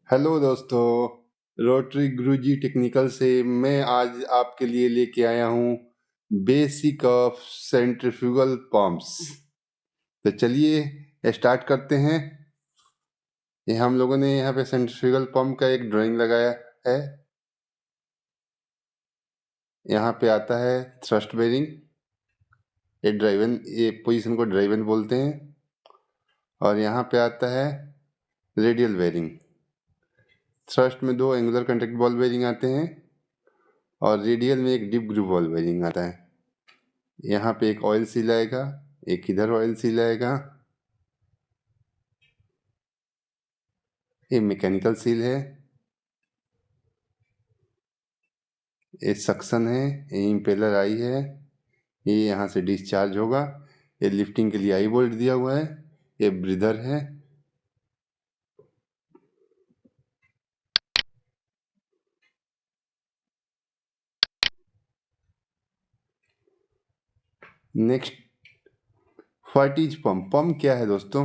Hello दोस्तों, rotary गुरुजी technical से मैं आज आपके लिए लेके आया हूँ बेसिक ऑफ सेंट्रीफ्यूगल पंप्स। तो चलिए स्टार्ट करते हैं। ये हम लोगों ने यहाँ पे सेंट्रीफ्यूगल पंप का एक ड्राइंग लगाया है। यहाँ पे आता है थ्रस्ट बेरिंग, ये पोजीशन को ड्राइवन बोलते हैं। और यहाँ पे आता है रेडियल बेरिंग। थ्रस्ट में 2 एंगुलर कॉन्टैक्ट बॉल बेरिंग आते हैं और रेडियल में एक डीप ग्रूव बॉल बेरिंग आता है। यहाँ पे एक ऑयल सील आएगा, एक इधर ऑयल सील आएगा। ये मैकेनिकल सील है, ये सक्शन है, ये इम्पेलर आई है, ये यहाँ से डिस्चार्ज होगा। ये लिफ्टिंग के लिए आई बोल्ट दिया हुआ है, ये ब्रीदर है। Next, what is pump. Pump क्या है दोस्तों?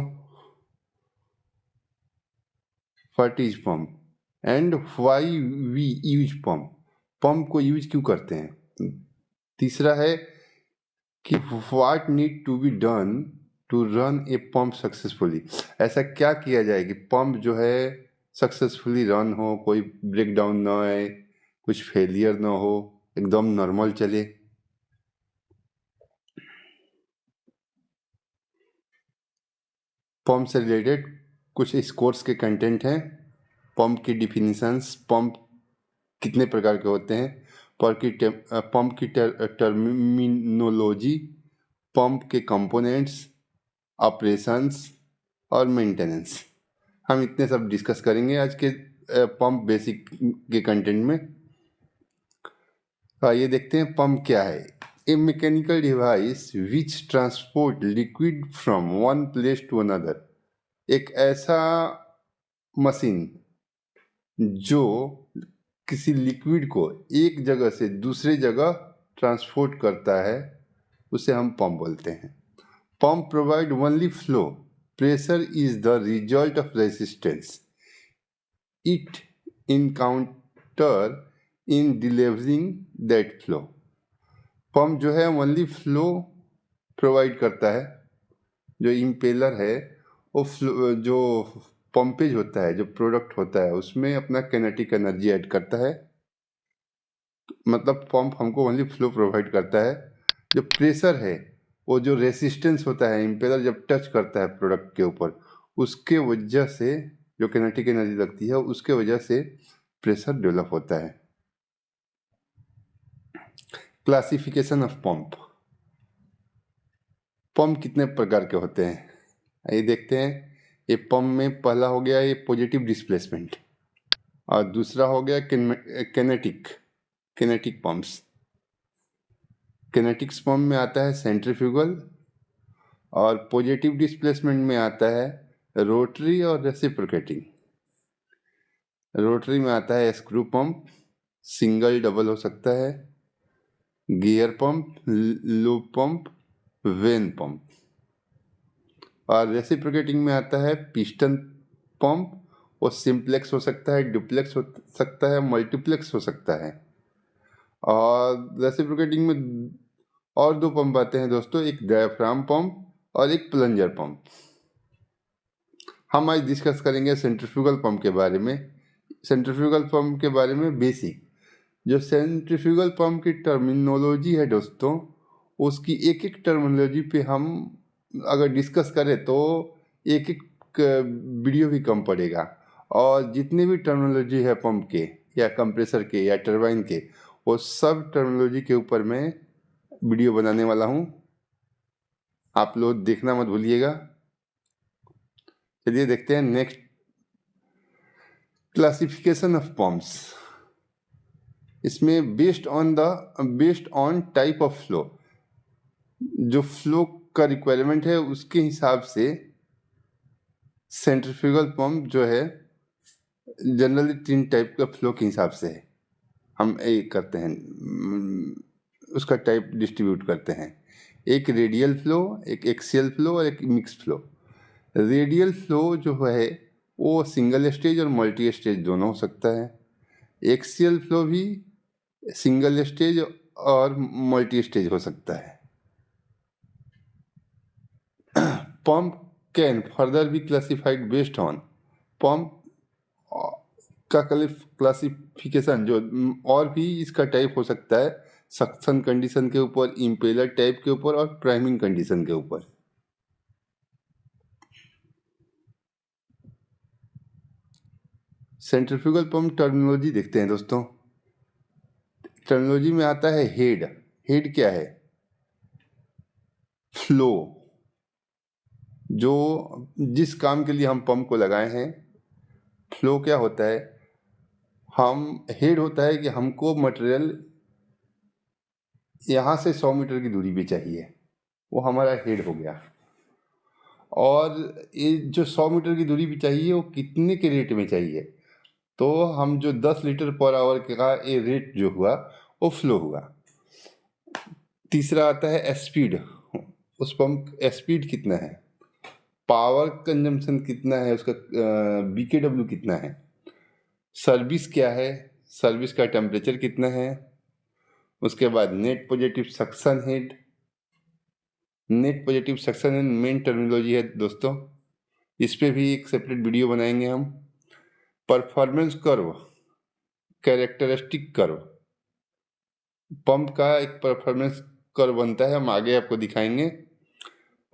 What is pump and why we use pump. Pump को यूज क्यों करते हैं? तीसरा है कि what need to be done to run a pump successfully. ऐसा क्या किया जाए कि पंप जो है सक्सेसफुली रन हो, कोई ब्रेक डाउन ना आए, कुछ फेलियर ना हो, एकदम नॉर्मल चले। पंप से रिलेटेड कुछ इस कोर्स के कंटेंट हैं। पंप की डिफिनीशंस, पंप कितने प्रकार के होते हैं, पंप की टर्मिनोलॉजी, पंप के कंपोनेंट्स, ऑपरेशंस और मेंटेनेंस। हम इतने सब डिस्कस करेंगे आज के पंप बेसिक के कंटेंट में। आइए देखते हैं पंप क्या है। A mechanical device which transport liquid from one place to another. एक ऐसा मशीन जो किसी लिक्विड को एक जगह से दूसरे जगह ट्रांसपोर्ट करता है, उसे हम पंप बोलते हैं। Pump provide only flow, pressure is the result of resistance it encounter in delivering that flow. Pump जो है ओनली फ्लो प्रोवाइड करता है। जो इम्पेलर है वो जो पंपेज होता है, जो प्रोडक्ट होता है, उसमें अपना कैनेटिक एनर्जी ऐड करता है। मतलब पंप हमको ओनली फ्लो प्रोवाइड करता है। जो प्रेशर है, वो जो रेसिस्टेंस होता है, इम्पेलर जब टच करता है प्रोडक्ट के ऊपर, उसके वजह से जो कैनेटिक एनर्जी लगती है, उसके वजह से प्रेशर डेवलप होता है। Classification of pump. पंप कितने प्रकार के होते हैं, आइए देखते हैं। ये पंप में पहला हो गया ये पॉजिटिव डिस्प्लेसमेंट, और दूसरा हो गया कैनेटिक पंप्स। कैनेटिक्स पंप में आता है सेंट्रीफ्यूगल, और पॉजिटिव डिस्प्लेसमेंट में आता है रोटरी और रेसिप्रोकेटिंग। रोटरी में आता है स्क्रू पंप, सिंगल डबल हो सकता है, gear pump, loop pump, when pump. और रेसिप्रोकेटिंग में आता है पिस्टन पंप, वो सिंप्लेक्स हो सकता है, डुप्लेक्स हो सकता है, मल्टीप्लेक्स हो सकता है। और रेसिप्रोकेटिंग में और 2 पंप आते हैं दोस्तों, एक डायफ्राम पंप और एक प्लंजर पंप। हम आज डिस्कस करेंगे सेंट्रीफ्यूगल पंप के बारे में। सेंट्रीफ्यूगल पंप के बारे में बेसिक, जो सेंट्रीफ्यूगल पंप की टर्मिनोलॉजी है दोस्तों, उसकी एक एक टर्मिनोलॉजी पे हम अगर डिस्कस करें तो एक एक वीडियो भी कम पड़ेगा। और जितने भी टर्मिनोलॉजी है पंप के या कंप्रेसर के या टरबाइन के, वो सब टर्मिनोलॉजी के ऊपर मैं वीडियो बनाने वाला हूँ। आप लोग देखना मत भूलिएगा। चलिए देखते हैं नेक्स्ट, क्लासिफिकेशन ऑफ पंप्स। इसमें based on type of flow, जो फ्लो का रिक्वायरमेंट है उसके हिसाब से सेंट्रीफ्यूगल पंप जो है जनरली 3 टाइप का फ्लो के हिसाब से है। हम एक करते हैं, उसका टाइप डिस्ट्रीब्यूट करते हैं। एक रेडियल फ्लो, एक एक्सियल फ्लो और एक मिक्स फ्लो। रेडियल फ्लो जो है वो सिंगल स्टेज और मल्टी स्टेज दोनों हो सकता है। एक्सियल फ्लो भी सिंगल स्टेज और मल्टी स्टेज हो सकता है। Pump can further be classified based on pump का क्लासिफिकेशन जो और भी इसका टाइप हो सकता है सक्शन कंडीशन के ऊपर, इम्पेलर टाइप के ऊपर और प्राइमिंग कंडीशन के ऊपर। सेंट्रीफ्यूगल पंप टर्मिनोलॉजी देखते हैं दोस्तों। टर्मिनोलॉजी में आता है हेड। हेड क्या है? फ्लो, जो जिस काम के लिए हम पंप को लगाए हैं। फ्लो क्या होता है? हम हेड होता है कि हमको मटेरियल यहाँ से 100 मीटर की दूरी पे चाहिए, वो हमारा हेड हो गया। और ये जो 100 मीटर की दूरी पे चाहिए वो कितने के रेट में चाहिए? तो हम जो 10 लीटर पर आवर का ये रेट जो हुआ वो फ्लो हुआ। तीसरा आता है स्पीड। उस पंप स्पीड कितना है, पावर कंजम्पशन कितना है, उसका BKW कितना है। सर्विस क्या है, सर्विस का टेम्परेचर कितना है। उसके बाद net positive suction head. Net positive suction head main terminology है दोस्तों, इस पे भी एक सेपरेट वीडियो बनाएंगे हम। Performance curve, characteristic curve, pump का एक परफॉर्मेंस कर्व बनता है, हम आगे आपको दिखाएंगे।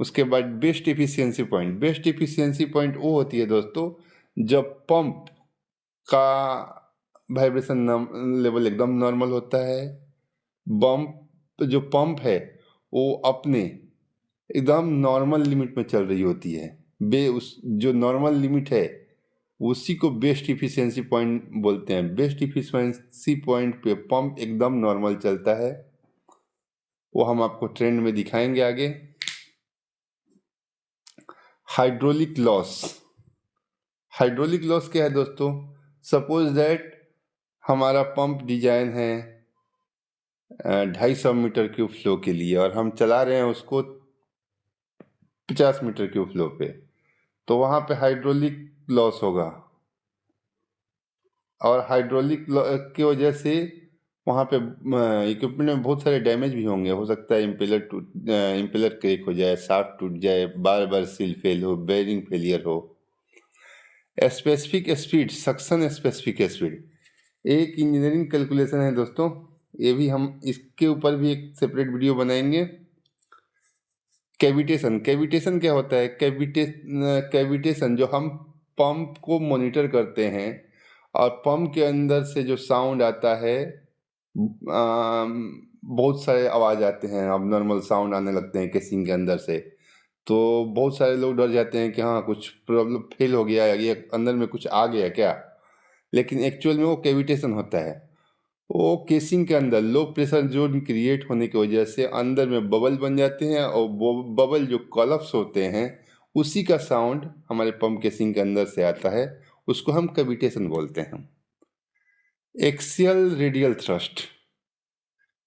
उसके बाद best efficiency point. Best efficiency point वो होती है दोस्तों जब पंप का वाइब्रेशन लेवल एकदम नॉर्मल होता है, जो पंप है वो अपने एकदम नॉर्मल लिमिट में चल रही होती है। उस जो नॉर्मल लिमिट है उसी को बेस्ट इफिशियंसी पॉइंट बोलते हैं। बेस्ट इफिशियंसी पॉइंट पे पंप एकदम नॉर्मल चलता है, वो हम आपको ट्रेंड में दिखाएंगे आगे। Hydraulic loss. हाइड्रोलिक लॉस क्या है दोस्तों? सपोज दैट हमारा पंप डिजाइन है 250 मीटर क्यूब फ्लो के लिए और हम चला रहे हैं उसको 50 मीटर क्यूब फ्लो पे, तो वहाँ पे हाइड्रोलिक लॉस होगा। और हाइड्रोलिक की वजह से वहाँ पे इक्विपमेंट में बहुत सारे डैमेज भी होंगे। हो सकता है इम्पेलर क्रेक हो जाए, शाफ्ट टूट जाए, बार बार सील फेल हो, बेयरिंग फेलियर हो। Specific speed, suction specific speed एक इंजीनियरिंग कैलकुलेशन है दोस्तों, ये भी हम इसके ऊपर भी एक सेपरेट वीडियो बनाएंगे। कैविटेशन। कैविटेशन क्या होता है? कैविटेशन जो हम पंप को मॉनिटर करते हैं और पंप के अंदर से जो साउंड आता है, बहुत सारे आवाज़ आते हैं, अब नॉर्मल साउंड आने लगते हैं केसिंग के अंदर से, तो बहुत सारे लोग डर जाते हैं कि हाँ कुछ प्रॉब्लम फेल हो गया, ये अंदर में कुछ आ गया क्या। लेकिन एक्चुअल में वो कैविटेशन होता है। वो केसिंग के अंदर लो प्रेशर जोन क्रिएट होने की वजह से अंदर में बबल बन जाते हैं और वो बबल जो कॉलप्स होते हैं उसी का साउंड हमारे पंप केसिंग के अंदर से आता है, उसको हम कैविटेशन बोलते हैं। Axial radial thrust.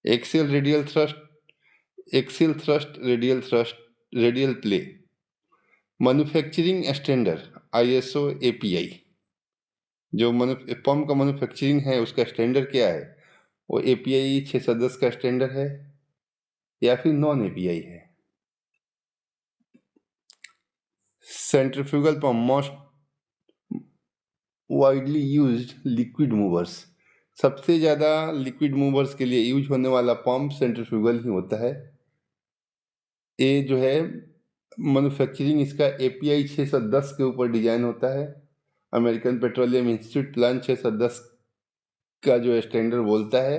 Axial radial thrust, axial thrust, radial thrust, radial play. Manufacturing standard ISO API, जो पंप का मैन्युफैक्चरिंग है उसका स्टैंडर्ड क्या है? वो API 610 का स्टैंडर्ड है या फिर नॉन API है। Centrifugal pump most widely used liquid movers. सबसे ज़्यादा लिक्विड मूवर्स के लिए यूज होने वाला पंप सेंट्रीफ्यूगल ही होता है। ये जो है मैन्युफैक्चरिंग इसका API 610 के ऊपर डिजाइन होता है। अमेरिकन पेट्रोलियम इंस्टीट्यूट प्लान 610 का जो स्टैंडर्ड बोलता है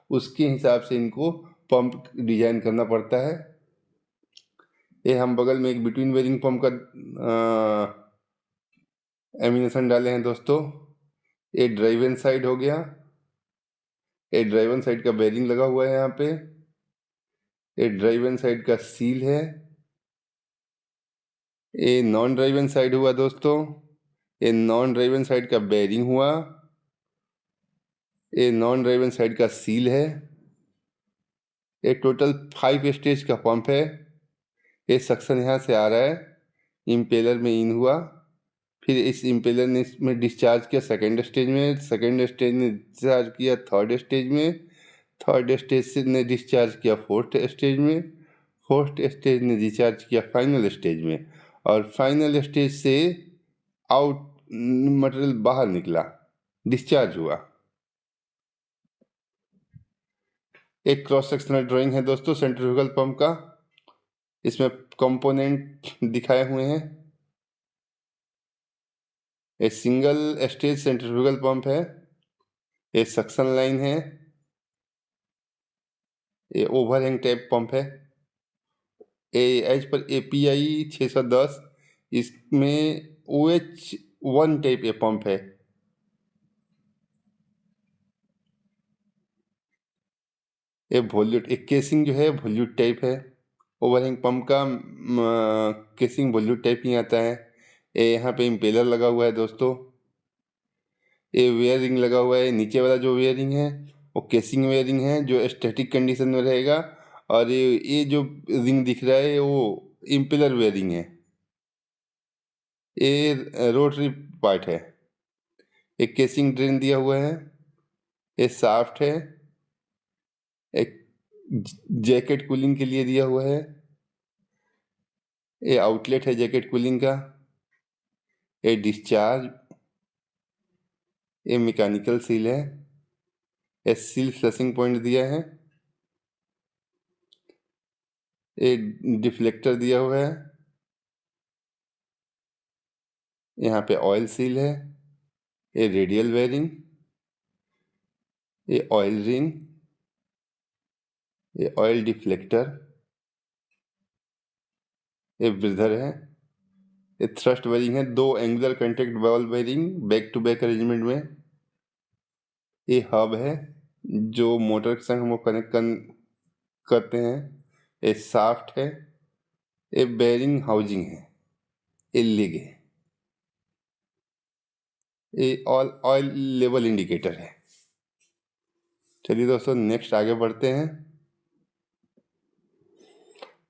उसके हिसाब से इनको पंप डिजाइन करना पड़ता है। ये हम बगल में एक बिटवीन बेरिंग पंप का एमिनेशन डाले हैं दोस्तों। ये ड्राइवन साइड हो गया, ये ड्राइवन साइड का बेरिंग लगा हुआ है यहाँ पे, ये ड्राइवन साइड का सील है। ये नॉन ड्राइवन साइड हुआ दोस्तों, ये नॉन ड्राइवन साइड का बेरिंग हुआ, ये नॉन ड्राइवन साइड का सील है। ये टोटल 5 स्टेज का पंप है। ये सक्शन यहाँ से आ रहा है, इम्पेलर में इन हुआ, फिर इस इम्पेलर ने इसमें डिस्चार्ज किया सेकेंड स्टेज में, सेकेंड स्टेज ने डिस्चार्ज किया थर्ड स्टेज में, थर्ड स्टेज से ने डिस्चार्ज किया फोर्थ स्टेज में, फोर्थ स्टेज ने डिस्चार्ज किया फाइनल स्टेज में, और फाइनल स्टेज से आउट मटेरियल बाहर निकला, डिस्चार्ज हुआ। एक क्रॉस सेक्शनल ड्राइंग है दोस्तों सेंट्रीफ्यूगल पंप का। इसमें कंपोनेंट दिखाए हुए हैं। ये सिंगल स्टेज सेंट्रीफ्यूगल पंप है, ये सक्शन लाइन है, ये ओवरहैंग टाइप पंप है। एज पर API 610 इसमें OH1 टाइप ये पंप है। ये वॉल्यूट एक केसिंग जो है वॉल्यूट टाइप है। ओवरहैंग पंप का केसिंग वॉल्यूट टाइप ही आता है। ये यहाँ पे इम्पेलर लगा हुआ है दोस्तों। ये वेयरिंग लगा हुआ है, नीचे वाला जो वेयरिंग है वो केसिंग वेयरिंग है जो स्टैटिक कंडीशन में रहेगा, और ये जो रिंग दिख रहा है वो इम्पेलर वेयरिंग है। ये रोटरी पार्ट है। एक केसिंग ड्रेन दिया हुआ है, ये शाफ्ट है, एक जैकेट कूलिंग के लिए दिया हुआ है, ये आउटलेट है जैकेट कूलिंग का, ये डिस्चार्ज, ये मैकेनिकल सील है, ये सील फ्लशिंग पॉइंट दिया है, ये डिफ्लेक्टर दिया हुआ है, यहाँ पे ऑयल सील है, ये रेडियल वेयरिंग, ये ऑयल रिंग, ये ऑयल डिफ्लेक्टर, ये ब्रीदर है, ये थ्रस्ट वेयरिंग है, 2 angular contact ball bearing back to back arrangement में, ये हब है जो मोटर के संग हम कनेक्ट करते हैं, ये शाफ्ट है, ये बेयरिंग हाउसिंग है, ये लिग है, ये ऑयल लेवल इंडिकेटर है। चलिए दोस्तों नेक्स्ट आगे बढ़ते हैं।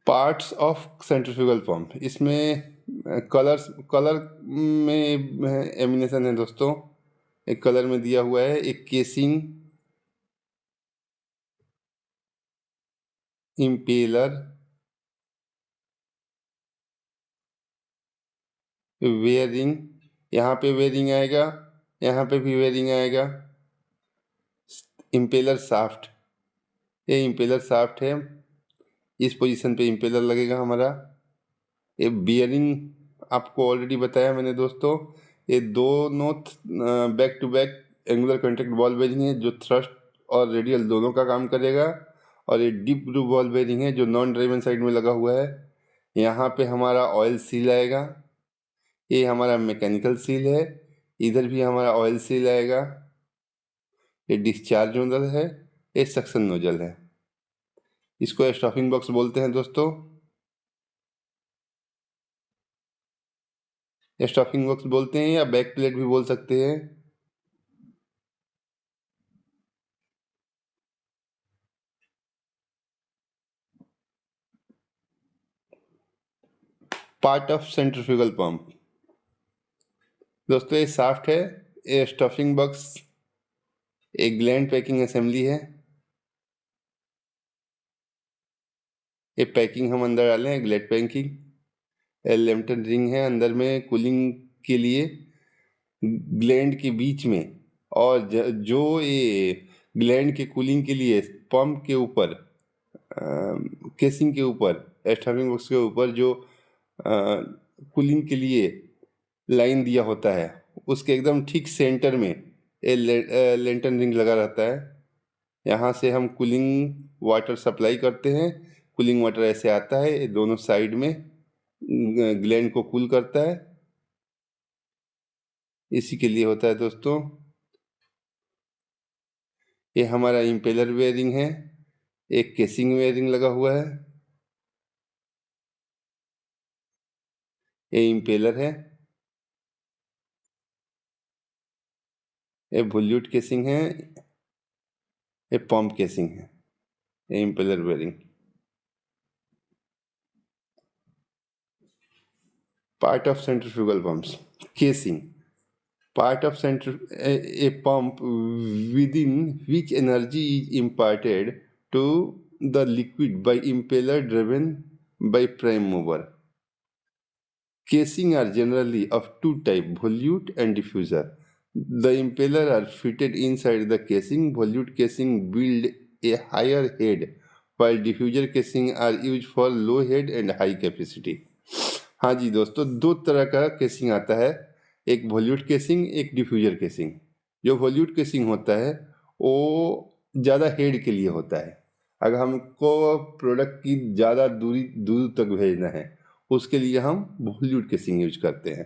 पार्ट्स ऑफ सेंट्रीफ्यूगल पंप, इसमें कलर में एमिनेशन है दोस्तों। एक कलर में दिया हुआ है, एक केसिंग, इम्पेलर, वेयरिंग, यहाँ पे वेयरिंग आएगा, यहाँ पे भी वेयरिंग आएगा, इम्पेलर शाफ्ट, ये इम्पेलर शाफ्ट है, इस पोजीशन पे इम्पेलर लगेगा हमारा। ये बियरिंग आपको ऑलरेडी बताया मैंने दोस्तों, ये दोनों back to back angular contact ball bearing है जो थ्रस्ट और रेडियल दोनों का काम करेगा, और ये डीप ग्रूव बॉल बेयरिंग है जो नॉन ड्राइवन साइड में लगा हुआ है। यहाँ पे हमारा ऑयल सील आएगा, ये हमारा मैकेनिकल सील है, इधर भी हमारा ऑयल सील आएगा, ये डिस्चार्ज नोजल है, ये सक्शन नोजल है। इसको स्टफिंग बॉक्स बोलते हैं दोस्तों। स्टफिंग बॉक्स बोलते हैं या बैक प्लेट भी बोल सकते हैं। पार्ट ऑफ सेंट्रीफ्यूगल पंप दोस्तों, ये शाफ्ट है, ये स्टफिंग बॉक्स, एक ग्लैंड पैकिंग असेंबली है, ये पैकिंग हम अंदर डाले हैं ग्लैंड पैकिंग, लैम्पटन रिंग है अंदर में कूलिंग के लिए ग्लैंड के बीच में, और जो ये ग्लैंड के कूलिंग के लिए पंप के ऊपर केसिंग के ऊपर स्टफिंग बॉक्स के ऊपर जो कूलिंग के लिए लाइन दिया होता है उसके एकदम ठीक सेंटर में ये लैंटर्न रिंग लगा रहता है। यहाँ से हम कूलिंग वाटर सप्लाई करते हैं, कूलिंग वाटर ऐसे आता है, ये दोनों साइड में ग्लैंड को कूल करता है, इसी के लिए होता है दोस्तों। ये हमारा इम्पेलर वेयरिंग है, एक केसिंग वेयरिंग लगा हुआ है, ये इम्पेलर है, ये वॉल्यूट केसिंग है, ये पंप केसिंग है, ये impeller wearing. Part of centrifugal pumps, Casing, part of a pump within which energy is imparted to the liquid by impeller driven by prime mover. Casing are generally of two types, volute and diffuser. The impeller are fitted inside the casing. Volute casing build a higher head, while diffuser casing are used for low head and high capacity. हाँ जी दोस्तों, दो तरह का casing आता है, एक वॉल्यूट casing, एक diffuser casing. जो वॉल्यूट केसिंग होता है वो ज़्यादा हेड के लिए होता है। अगर हमको प्रोडक्ट की ज़्यादा दूर तक भेजना है उसके लिए हम वॉल्यूट केसिंग यूज करते हैं।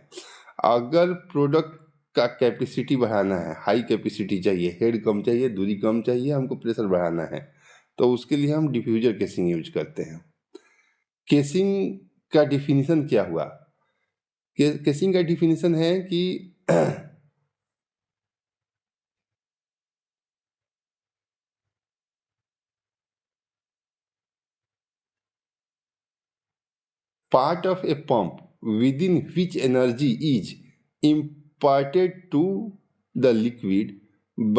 अगर प्रोडक्ट का कैपेसिटी बढ़ाना है, हाई कैपेसिटी चाहिए, हेड कम चाहिए, दूरी कम चाहिए, हमको प्रेशर बढ़ाना है, तो उसके लिए हम डिफ्यूजर केसिंग यूज करते हैं। केसिंग का डिफिनीशन क्या हुआ? केसिंग का डिफिनीशन है कि part of a pump within which energy is imparted to the liquid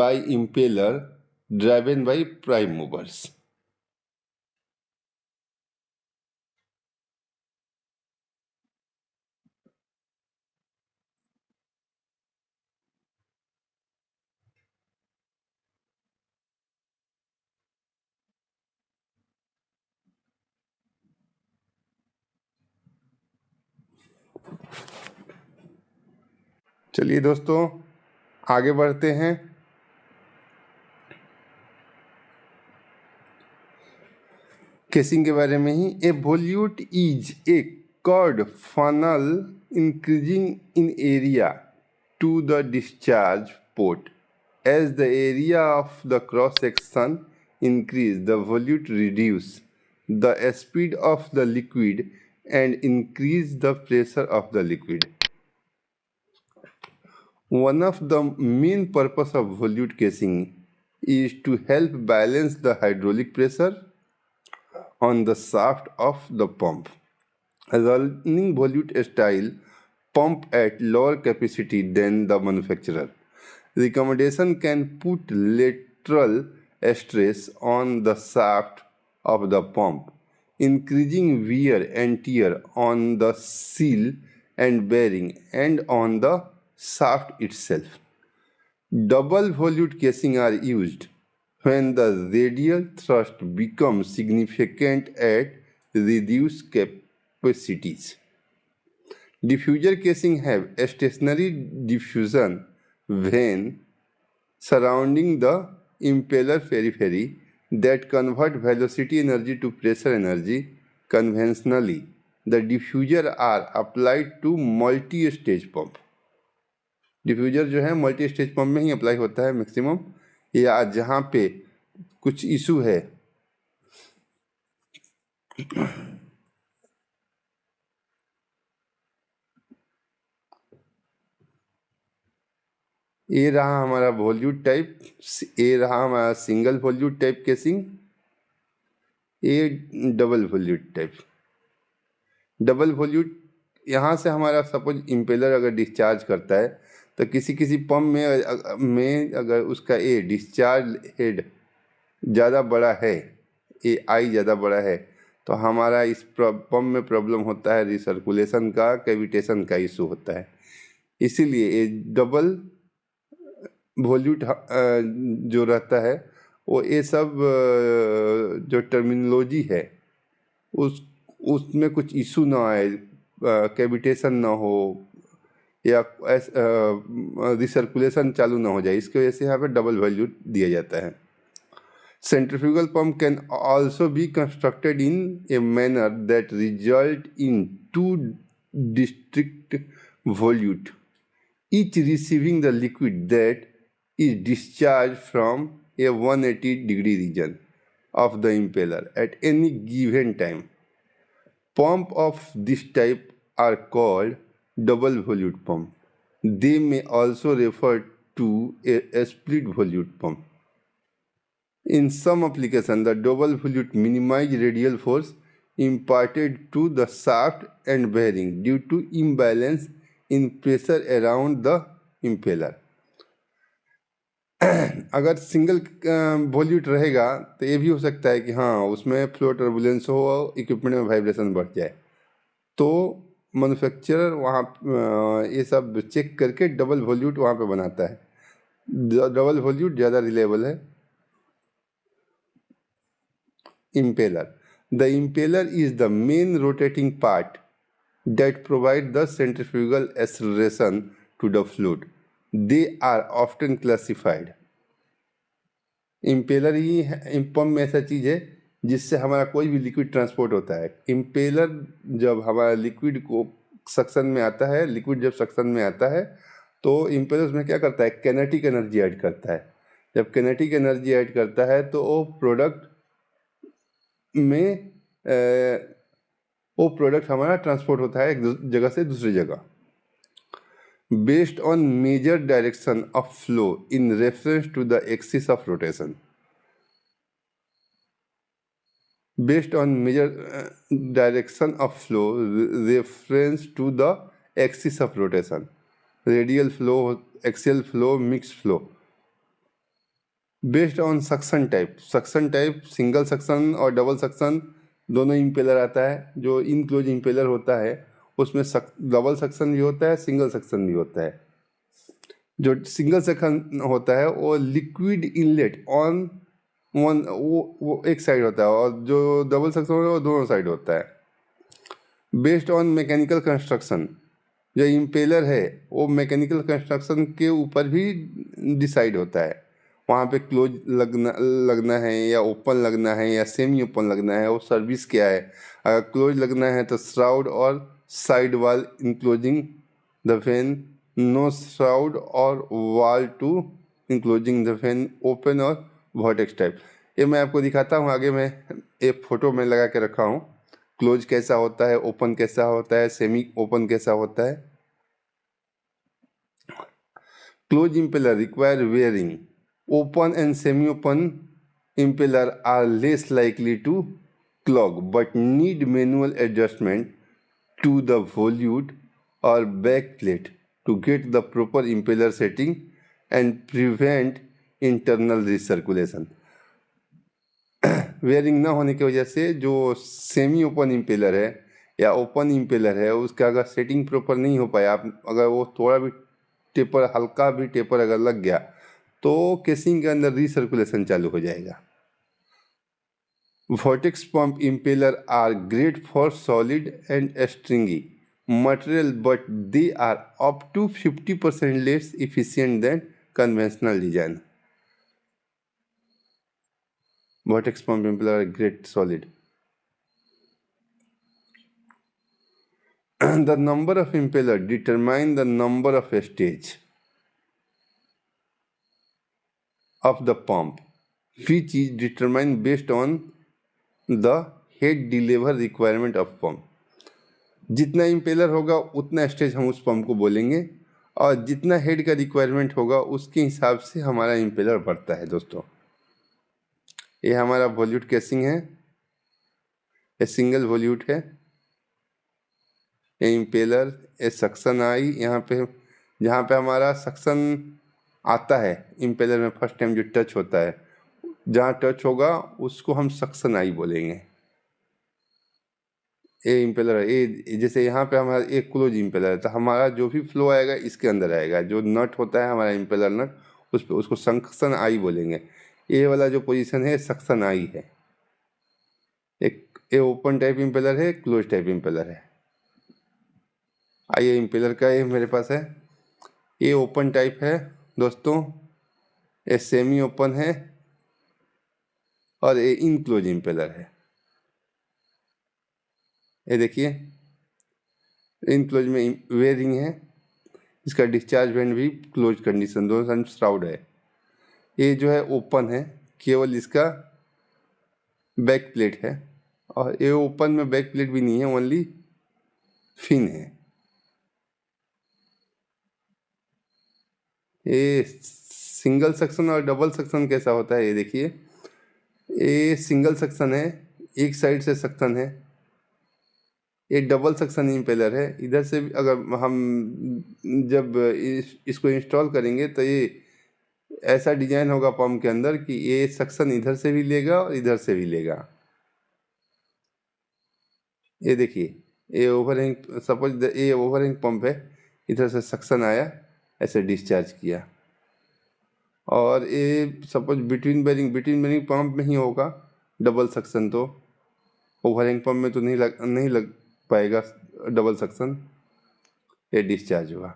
by impeller driven by prime movers. चलिए दोस्तों आगे बढ़ते हैं। केसिंग के बारे में ही। A volute is a curved funnel increasing in area to the discharge port. As the area of the cross section increase, the volute reduce the speed of the liquid and increase the pressure of the liquid. One of the main purpose of volute casing is to help balance the hydraulic pressure on the shaft of the pump. A running volute style pump at lower capacity than the manufacturer. Recommendation can put lateral stress on the shaft of the pump, increasing wear and tear on the seal and bearing and on the shaft itself. Double volute casing are used when the radial thrust becomes significant at reduced capacities. Diffuser casing have a stationary diffusion vane surrounding the impeller periphery that convert velocity energy to pressure energy. Conventionally, the diffuser are applied to multi-stage pump. Diffuser जो है multi stage pump में ही apply होता है maximum, या जहाँ पे कुछ issue है। ये रहा हमारा वॉल्यूट टाइप, ये रहा हमारा सिंगल वॉल्यूट टाइप केसिंग, ये डबल वॉल्यूट टाइप। डबल वॉल्यूट यहाँ से हमारा सपोज इम्पेलर अगर डिस्चार्ज करता है तो किसी किसी पंप में अगर उसका ये डिस्चार्ज हेड ज़्यादा बड़ा है, ये आई ज़्यादा बड़ा है, तो हमारा इस पंप में प्रॉब्लम होता है, रिसर्कुलेशन का, कैविटेशन का इशू होता है। इसीलिए ये डबल वॉल्यूट जो रहता है वो ये सब जो टर्मिनोलॉजी है उसमें कुछ इशू ना आए, कैविटेशन ना हो या रिसर्कुलेशन चालू ना हो जाए, इसकी वजह से यहाँ पे डबल वॉल्यूट दिया जाता है। Centrifugal pump can also be constructed in a manner that result in two distinct volutes, each receiving the liquid that is discharged from a 180-degree region of the impeller at any given time. Pump of this type are called double volute pump. They may also refer to a split volute pump. In some applications, the double volute minimize radial force imparted to the shaft and bearing due to imbalance in pressure around the impeller. अगर single वॉल्यूट रहेगा तो ये भी हो सकता है कि हाँ उसमें फ्लो टर्बुलेंस हो और इक्विपमेंट में वाइब्रेशन बढ़ जाए, तो मैन्युफैक्चरर वहाँ ये सब चेक करके डबल वॉल्यूट वहाँ पे बनाता है। डबल वॉल्यूट ज़्यादा रिलेबल है। Impeller. The impeller is the main rotating part that provide the centrifugal acceleration to the fluid. They are often classified. Impeller he pump में ऐसा चीज़ है जिससे हमारा कोई भी लिक्विड ट्रांसपोर्ट होता है। इम्पेलर जब हमारा लिक्विड को सक्शन में आता है, लिक्विड जब सक्शन में आता है तो इम्पेलर उसमें क्या करता है, कैनेटिक एनर्जी ऐड करता है। जब कैनेटिक एनर्जी ऐड करता है तो वो प्रोडक्ट में वो प्रोडक्ट हमारा ट्रांसपोर्ट होता है एक जगह से दूसरी जगह। Based on major direction of flow in reference to the axis of rotation. Based on major direction of flow reference to the axis of rotation. Radial flow, axial flow, mix flow. Based on suction type, suction type single suction और double suction दोनों impeller आता है। जो enclose impeller होता है उसमें double suction भी होता है, सिंगल सक्शन भी होता है। जो सिंगल सक्शन होता है वो लिक्विड इनलेट ऑन वन वो एक साइड होता है, और जो डबल सक्शन होता है वो दोनों साइड होता है। बेस्ड ऑन मैकेनिकल कंस्ट्रक्शन, जो इम्पेलर है वो मैकेनिकल कंस्ट्रक्शन के ऊपर भी डिसाइड होता है। वहाँ पे क्लोज लगना है या ओपन लगना है या सेमी ओपन लगना है, वो सर्विस क्या है। अगर क्लोज लगना है तो श्राउड और side wall enclosing the fan, no shroud और wall to enclosing the fan, open और वर्टेक्स टाइप। ये मैं आपको दिखाता हूँ आगे, मैं एक फ़ोटो में लगा के रखा हूँ। क्लोज कैसा होता है, ओपन कैसा होता है, सेमी ओपन कैसा होता है। Close impeller require wearing. Open and semi-open impeller are less likely to clog but need manual adjustment to the volute or backplate to get the proper impeller setting and prevent internal recirculation. Wearing ना होने की वजह से जो semi open impeller है या open impeller है उसका अगर सेटिंग प्रॉपर नहीं हो पाया, आप अगर वो थोड़ा भी टेपर, हल्का भी टेपर अगर लग गया तो केसिंग के अंदर रिसर्कुलेशन चालू हो जाएगा। Vortex pump impeller are great for solid and stringy material but they are up to 50% less efficient than conventional design. Vortex pump impeller are great solid. The number of impeller determine the number of stage of the pump, which is determined based on the head deliver requirement of pump. जितना impeller होगा उतना stage हम उस pump को बोलेंगे, और जितना head का रिक्वायरमेंट होगा उसके हिसाब से हमारा इम्पेलर बढ़ता है। दोस्तों ये हमारा वॉल्यूट केसिंग है, ये सिंगल वॉल्यूट है, ये इम्पेलर, ये सक्शन आई। यहाँ पे जहाँ पे हमारा सक्शन आता है इम्पेलर में फर्स्ट टाइम जो टच होता है, जहाँ टच होगा उसको हम सक्शन आई बोलेंगे। ये इम्पेलर है, ये जैसे यहाँ पे हमारा एक क्लोज इम्पेलर है तो हमारा जो भी फ्लो आएगा इसके अंदर आएगा। जो नट होता है हमारा इम्पेलर नट, उस पर उसको सक्शन आई बोलेंगे। ये वाला जो पोजीशन है सक्शन आई है। एक ये ओपन टाइप इम्पेलर है, क्लोज टाइप इम्पेलर है। आइए इम्पेलर का ये मेरे पास है, ये ओपन टाइप है दोस्तों, ये सेमी ओपन है और ये इनक्लोज इम्पेलर है। ये देखिए इनक्लोज में वेयरिंग है, इसका डिस्चार्ज वेंट भी क्लोज कंडीशन, दोनों साइड श्राउड है। ये जो है ओपन है, केवल इसका बैक प्लेट है, और ये ओपन में बैक प्लेट भी नहीं है, ओनली फिन है। ये सिंगल सेक्शन और डबल सेक्शन कैसा होता है ये देखिए। ये सिंगल सेक्शन है, एक साइड से सेक्शन है, ये डबल सक्शन इम्पेलर है। इधर से अगर हम जब इसको इंस्टॉल करेंगे तो ये ऐसा डिजाइन होगा पंप के अंदर कि ये सक्शन इधर से भी लेगा और इधर से भी लेगा। ये देखिए, ये ओवरहैंग, सपोज ये ओवरहैंग पंप है, इधर से सक्शन आया, ऐसे डिस्चार्ज किया। और ये सपोज बिटवीन बेरिंग पंप में ही होगा डबल सक्शन, तो ओवरहैंग पंप में तो नहीं लग पाएगा डबल सक्शन, ये डिस्चार्ज हुआ।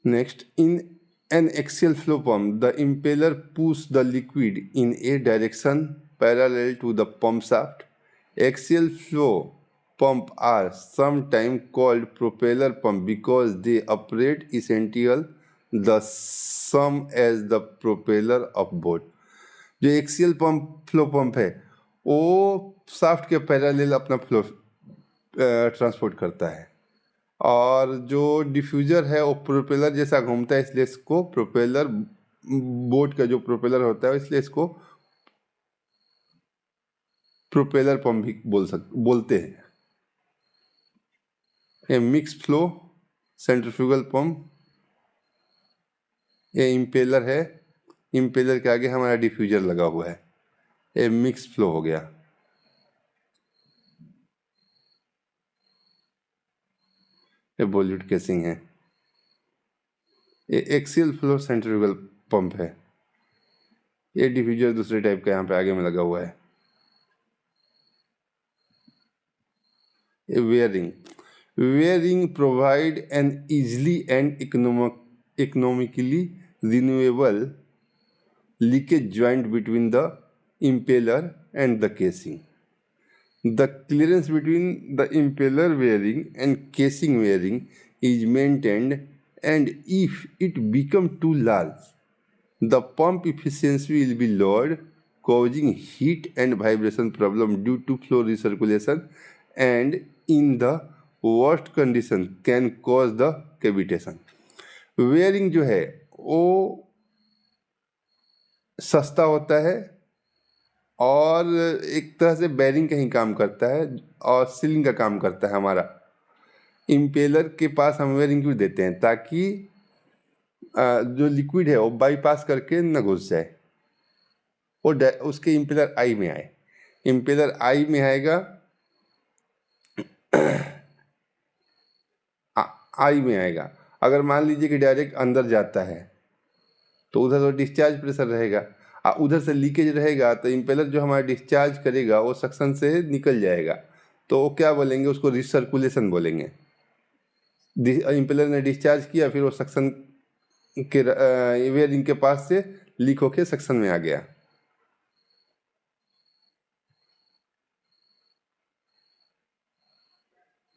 Next, in an axial flow pump, the impeller pushes the liquid in a direction parallel to the pump shaft. Axial flow pump are sometimes called propeller pump because they operate essentially the same as the propeller of boat. जो axial flow pump है वो shaft के parallel अपना flow transport करता है, और जो diffuser है वो प्रोपेलर जैसा घूमता है, इसलिए इसको प्रोपेलर, बोट का जो प्रोपेलर होता है इसलिए इसको प्रोपेलर पंप भी बोलते हैं। ये मिक्स फ्लो सेंट्रीफ्यूगल पंप, ये इम्पेलर है, इम्पेलर के आगे हमारा डिफ्यूज़र लगा हुआ है, ये मिक्स फ्लो हो गया। ये वॉल्यूट केसिंग है। ये एक्सियल फ्लो सेंट्रीफ्यूगल पंप है। ये डिफ्यूज़र दूसरे टाइप का यहाँ पे आगे में लगा हुआ है। ये wearing provide an easily and economically renewable leakage joint between the impeller and the casing. The clearance between the impeller wearing and casing wearing is maintained, and if it becomes too large, the pump efficiency will be lowered, causing heat and vibration problem due to flow recirculation, and in the worst condition can cause the cavitation. Wearing जो है वो सस्ता होता है और एक तरह से बेरिंग का ही काम करता है और सीलिंग का काम करता है हमारा। इम्पेलर के पास हम वेयरिंग क्यों देते हैं? ताकि जो लिक्विड है वो बाईपास करके न घुस जाए, वो उसके इम्पेलर आई में आए। इम्पेलर आई में आएगा, आई में आएगा। अगर मान लीजिए कि डायरेक्ट अंदर जाता है तो उधर तो डिस्चार्ज प्रेशर रहेगा, उधर से लीकेज रहेगा तो इम्पेलर जो हमारा डिस्चार्ज करेगा वो सक्शन से निकल जाएगा, तो वो क्या बोलेंगे, उसको रिसर्कुलेशन बोलेंगे। इम्पेलर ने डिस्चार्ज किया, फिर वो सक्शन के वेयरिंग के पास से लीक होके सक्शन में आ गया।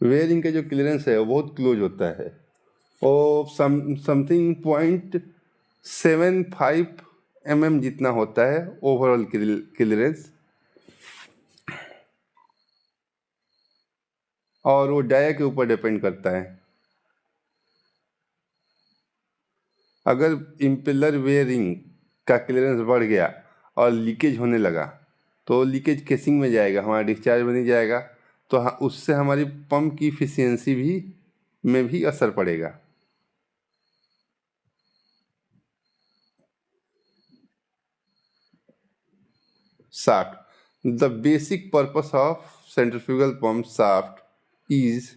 वेयरिंग का जो क्लियरेंस है वो बहुत क्लोज होता है, वो समथिंग 0.75 mm जितना होता है ओवरऑल क्लियरेंस, और वो डाया के ऊपर डिपेंड करता है। अगर इम्पेलर वेयरिंग का क्लियरेंस बढ़ गया और लीकेज होने लगा तो लीकेज केसिंग में जाएगा, हमारा डिस्चार्ज में नहीं जाएगा, तो उससे हमारी पंप की इफिशियंसी में भी असर पड़ेगा। Shaft. The basic purpose of centrifugal pump shaft is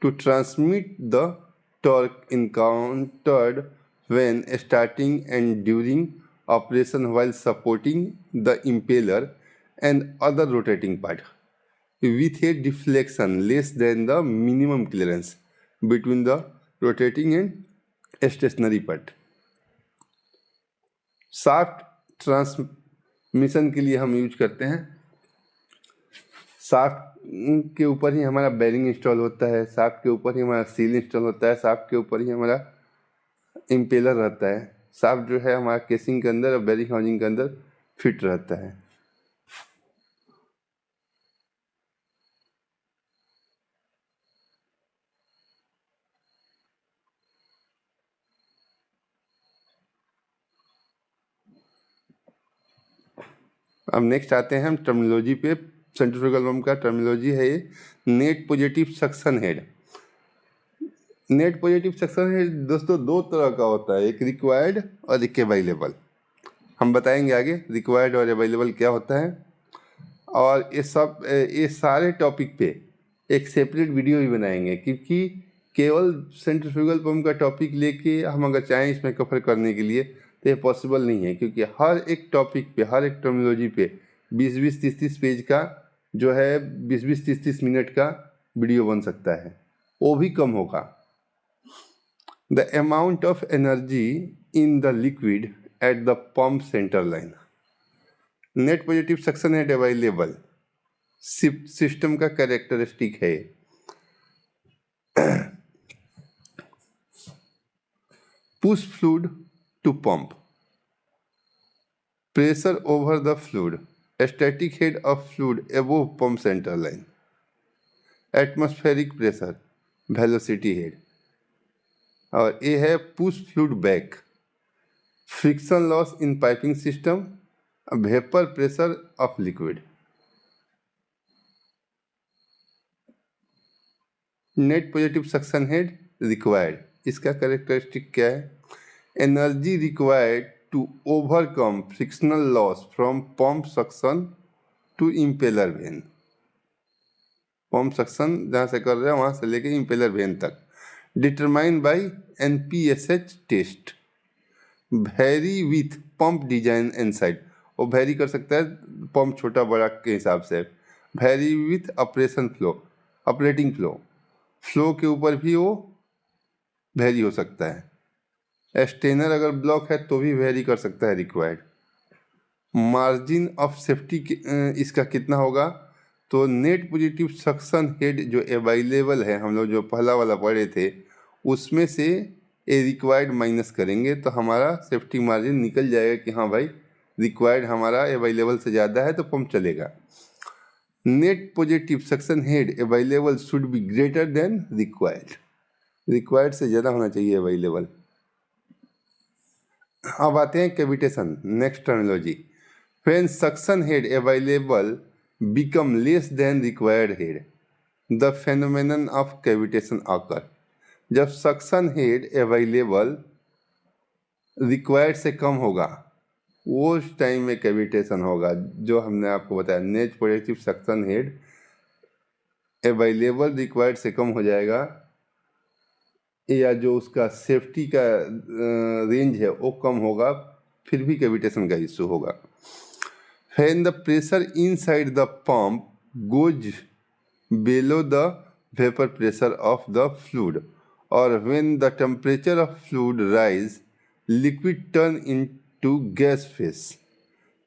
to transmit the torque encountered when starting and during operation while supporting the impeller and other rotating part with a deflection less than the minimum clearance between the rotating and stationary part. Shaft transmission के लिए हम use करते हैं, shaft के ऊपर ही हमारा bearing install होता है, शाफ्ट के ऊपर ही हमारा सील इंस्टॉल होता है, शाफ्ट के ऊपर ही हमारा इम्पेलर रहता है। शाफ्ट जो है हमारा केसिंग के अंदर और बेरिंग हाउसिंग के अंदर फिट रहता है। अब नेक्स्ट आते हैं हम टर्मिनोलॉजी पे सेंट्रीफ्यूगल पंप का टर्मिनोलॉजी है ये net positive suction head. Net positive suction head दोस्तों दो तरह का होता है, एक रिक्वायर्ड और एक अवेलेबल। हम बताएंगे आगे रिक्वायर्ड और अवेलेबल क्या होता है, और ये सारे टॉपिक पे एक सेपरेट वीडियो भी बनाएंगे, क्योंकि केवल सेंट्रीफ्यूगल पंप का टॉपिक लेके हम अगर चाहें इसमें कवर करने के लिए तो ये पॉसिबल नहीं है, क्योंकि हर एक टॉपिक पे हर एक टर्मिनोलॉजी पे 20-20, 30-30 पेज का जो है 20-20, 30-30 मिनट का वीडियो बन सकता है, वो भी कम होगा। The amount of energy in the liquid at the pump centre line. Net positive suction head available system का कैरेक्टरिस्टिक है। Push fluid to pump, pressure over the fluid, static head of fluid above pump center line, atmospheric pressure, velocity head, और ये है push fluid back, friction loss in piping system, vapor pressure of liquid. Net positive suction head required, इसका characteristic क्या है? Energy required to overcome frictional loss from pump suction to impeller vein. Pump suction जहाँ से कर रहे हैं वहाँ से लेके impeller vein तक, determined by NPSH test, vary with pump design and site, वो vary कर सकता है पंप छोटा बड़ा के हिसाब से, vary with operation flow, operating flow के ऊपर भी वो vary हो सकता है, स्टेनर अगर ब्लॉक है तो भी वेरी कर सकता है रिक्वायर्ड। मार्जिन ऑफ सेफ्टी इसका कितना होगा? तो नेट पॉजिटिव सक्शन हेड जो अवेलेबल है, हम लोग जो पहला वाला पढ़े थे उसमें से ए रिक्वायर्ड माइनस करेंगे तो हमारा सेफ्टी मार्जिन निकल जाएगा कि हाँ भाई रिक्वायर्ड हमारा अवेलेबल से ज़्यादा है तो पंप चलेगा। Net positive suction head available should be greater than required, required से ज़्यादा होना चाहिए अवेलेबल। अब आते हैं cavitation, next terminology. When suction head available become less than required head, the phenomenon of cavitation occur. जब सक्शन हेड अवेलेबल रिक्वायर्ड से कम होगा वो उस टाइम में कैविटेशन होगा, जो हमने आपको बताया net positive suction head available required से कम हो जाएगा, या जो उसका सेफ्टी का रेंज है वो कम होगा, फिर भी कैविटेशन का इशू होगा। When the pressure inside the pump goes below the vapor pressure of the fluid, or when the temperature of fluid rise, liquid turn into gas phase.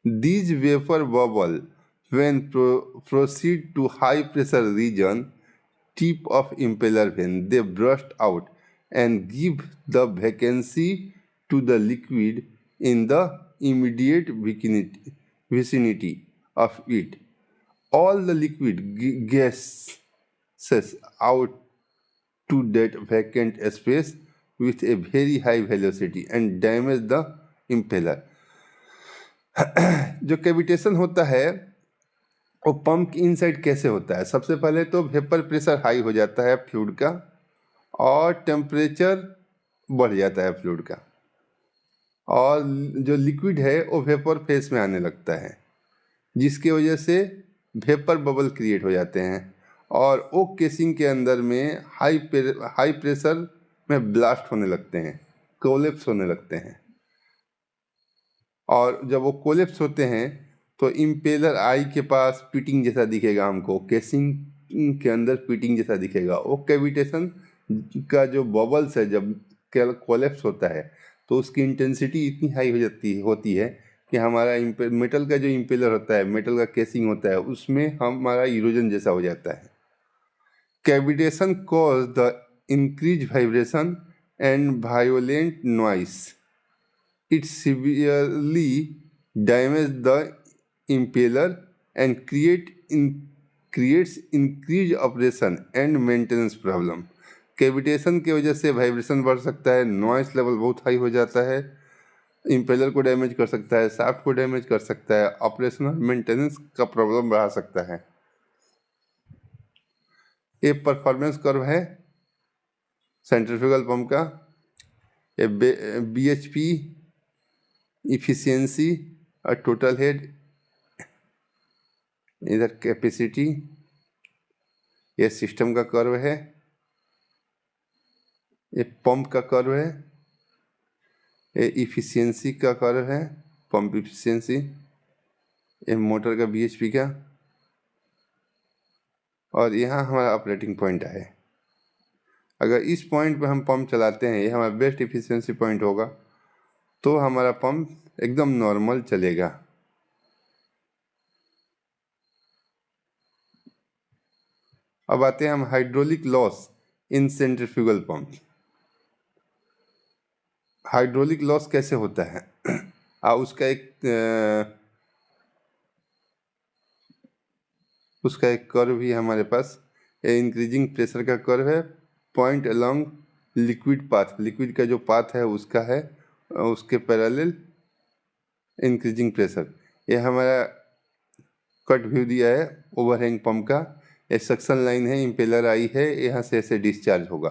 These vapor bubble when proceed to high pressure region, tip of impeller vein, they burst out and give the vacancy to the liquid in the immediate vicinity of it. All the liquid gases out to that vacant space with a very high velocity and damage the impeller. जो cavitation होता है वो pump की inside कैसे होता है? सबसे पहले तो वेपर प्रेशर हाई हो जाता है फ्लूइड का और टेम्परेचर बढ़ जाता है फ्लूइड का, और जो लिक्विड है वो वेपर फेज में आने लगता है, जिसकी वजह से वेपर बबल क्रिएट हो जाते हैं और वो केसिंग के अंदर में हाई प्रेशर में ब्लास्ट होने लगते हैं, कोलेप्स होने लगते हैं। और जब वो कोलेप्स होते हैं तो इम्पेलर आई के पास पिटिंग जैसा दिखेगा हमको, केसिंग के अंदर पिटिंग जैसा दिखेगा। वो कैविटेशन का जो बबल्स है जब कोलेप्स होता है तो उसकी इंटेंसिटी इतनी हाई होती है कि हमारा मेटल का जो इम्पेलर होता है, मेटल का केसिंग होता है, उसमें हमारा इरोजन जैसा हो जाता है। Cavitation cause the increase vibration and violent noise, it severely damages the impeller and creates increased operation and maintenance problem. Cavitation की वजह से वाइब्रेशन बढ़ सकता है, नॉइस लेवल बहुत हाई हो जाता है, इम्पेलर को डैमेज कर सकता है, शाफ्ट को डैमेज कर सकता है, ऑपरेशन और मेंटेनेंस का प्रॉब्लम बढ़ा सकता है। ये परफॉर्मेंस कर्व है सेंट्रीफ्यूगल पंप का, ये BHP इफिशियंसी और टोटल हेड, इधर कैपेसिटी, ये सिस्टम का कर्व है, ये पंप का कर्व है, ये इफिशियंसी का कर्व है, पंप इफिशियंसी, ये मोटर का BHP का, और यहाँ हमारा ऑपरेटिंग पॉइंट है। अगर इस पॉइंट पे हम पंप चलाते हैं, ये हमारा बेस्ट इफिशियंसी पॉइंट होगा, तो हमारा पंप एकदम नॉर्मल चलेगा। अब आते हैं हम hydraulic loss in centrifugal pump. Hydraulic loss कैसे होता है? उसका एक कर्व भी हमारे पास, इंक्रीजिंग प्रेशर का कर्व है, point along liquid path, liquid का जो पाथ है उसका है, उसके पैरेलल इंक्रीजिंग प्रेशर। ये हमारा कट व्यू दिया है ओवरहैंग पंप का, ये सक्शन लाइन है, इम्पेलर आई है, यहाँ से ऐसे डिस्चार्ज होगा,